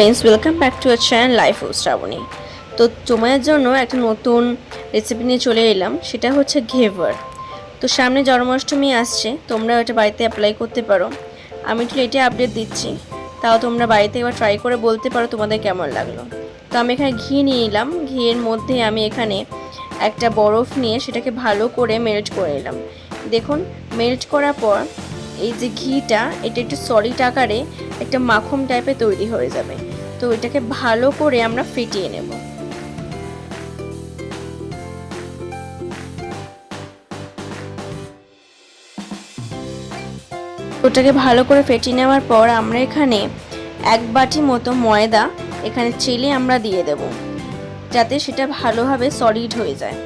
Friends, welcome back to our channel life of Shrabani. তো তোমাদের জন্য একটা নতুন রেসিপি নিয়ে চলে এলাম, সেটা হচ্ছে ঘেভার। তো সামনে জন্মাষ্টমী আসছে, তোমরা এটা বাড়িতে অ্যাপ্লাই করতে পারো। আমি একটু লেটে আপডেট দিচ্ছি, তাও তোমরা বাড়িতে এবার ট্রাই করে বলতে পারো তোমাদের কেমন লাগলো। তো আমি এখানে ঘি নিয়ে নিলাম, ঘিয়ের মধ্যে আমি এখানে একটা বরফ নিয়ে সেটাকে ভালো করে মেল্ট করে নিলাম। দেখুন, মেল্ট করার পর এই যে ঘিটা, এটা একটু সলিড আকারে একটা মাখন টাইপের তৈরি হয়ে যাবে। তো এটাকে ভালো করে আমরা ফেটিয়ে নেব। ওটাকে ভালো করে ফেটিয়ে নেওয়ার পর আমরা এখানে 1 বাটি মতো ময়দা এখানে চেলে আমরা দিয়ে দেব, যাতে সেটা ভালোভাবে সলিড হয়ে যায়।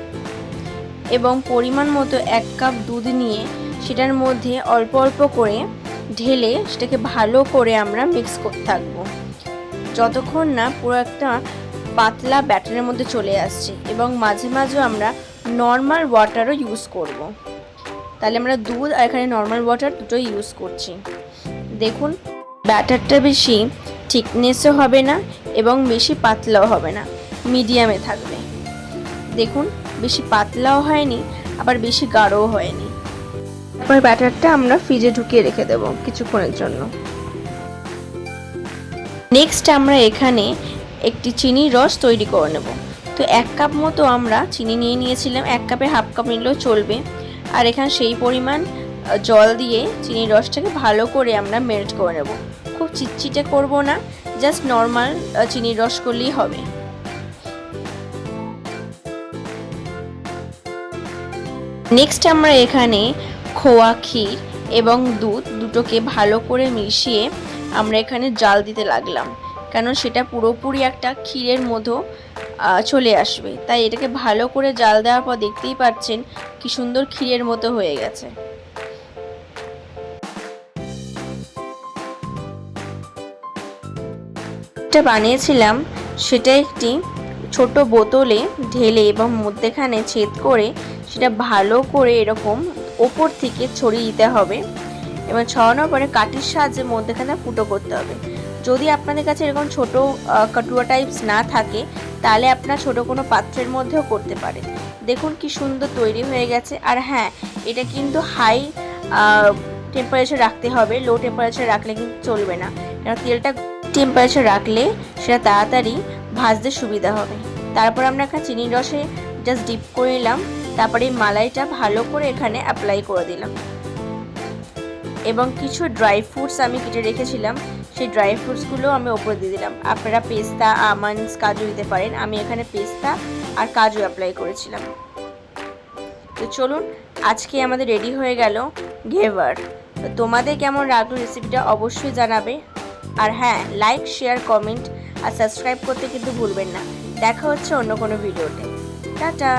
এবং পরিমাণ মতো 1 কাপ দুধ নিয়ে সেটার মধ্যে অল্প অল্প করে ঢেলে সেটাকে ভালো করে আমরা মিক্স করতে থাকবো, যতক্ষণ না পুরো একটা পাতলা ব্যাটারের মধ্যে চলে আসছে। এবং মাঝে মাঝে আমরা নর্মাল ওয়াটারও ইউজ করব। তাহলে আমরা দুধ আর এখানে নর্মাল ওয়াটার দুটোই ইউজ করছি। দেখুন, ব্যাটারটা বেশি থিকনেসও হবে না এবং বেশি পাতলাও হবে না, মিডিয়ামে থাকবে। দেখুন, বেশি পাতলাও হয়নি আবার বেশি গাঢ়ও হয়নি। তারপর ব্যাটারটা আমরা ফ্রিজে ঢুকিয়ে রেখে দেবো কিছুক্ষণের জন্য। নেক্সট আমরা এখানে একটি চিনির রস তৈরি করে নেব। তো 1 কাপ মতো আমরা চিনি নিয়ে নিয়েছিলাম, 1 কাপে হাফ কাপ নিলেও চলবে। আর এখানে সেই পরিমাণ জল দিয়ে চিনির রসটাকে ভালো করে আমরা মেল্ট করে নেব। খুব চিটচিটে করব না, জাস্ট নর্মাল চিনির রস করলেই হবে। নেক্সট আমরা এখানে খোয়া ক্ষীর এবং দুধ দুটোকে ভালো করে মিশিয়ে আমরা এখানে জাল দিতে লাগলাম, কারণ সেটা পুরোপুরি একটা ক্ষীরের মতো চলে আসবে। তাই এটাকে ভালো করে জাল দেওয়ার পর দেখতেই পাচ্ছেন কি সুন্দর ক্ষীরের মতো হয়ে গেছে। এটা বানিয়েছিলাম সেটা একটি ছোট বোতলে ঢেলে এবং মধ্যেখানে ছেদ করে সেটা ভালো করে এরকম ওপর থেকে ছড়িয়ে দিতে হবে এবং ছড়ানোর পরে কাঠির সাহায্যে মধ্যেখানে ফুটো করতে হবে। যদি আপনাদের কাছে এরকম ছোট কাটুয়া টাইপস না থাকে, তাহলে আপনার ছোট কোনো পাত্রের মধ্যেও করতে পারেন। দেখুন কি সুন্দর তৈরি হয়ে গেছে। আর হ্যাঁ, এটা কিন্তু হাই টেম্পারেচার রাখতে হবে, লো টেম্পারেচার রাখলে কিন্তু চলবে না, কারণ তেলটা টেম্পারেচার রাখলে সেটা তাড়াতাড়ি ভাজতে সুবিধা হবে। তারপর আমরা এখানে চিনির রসে জাস্ট ডিপ করে নিলাম, তারপরে মালাইটা ভালো করে এখানে অ্যাপ্লাই করে দিলাম এবং কিছু ড্রাই ফ্রুটস আমি কেটে রেখেছিলাম, সেই ড্রাই ফ্রুটসগুলো আমি ওপরে দিয়ে দিলাম। আপনারা পেস্তা, আমন্ডস, কাজু দিতে পারেন। আমি এখানে পেস্তা আর কাজু অ্যাপ্লাই করেছিলাম। তো চলুন, আজকে আমাদের রেডি হয়ে গেল ঘেভার। তো তোমাদের কেমন লাগলো রেসিপিটা অবশ্যই জানাবে। আর হ্যাঁ, লাইক, শেয়ার, কমেন্ট আর সাবস্ক্রাইব করতে কিন্তু ভুলবেন না। দেখা হচ্ছে অন্য কোনো ভিডিওতে। টাটা।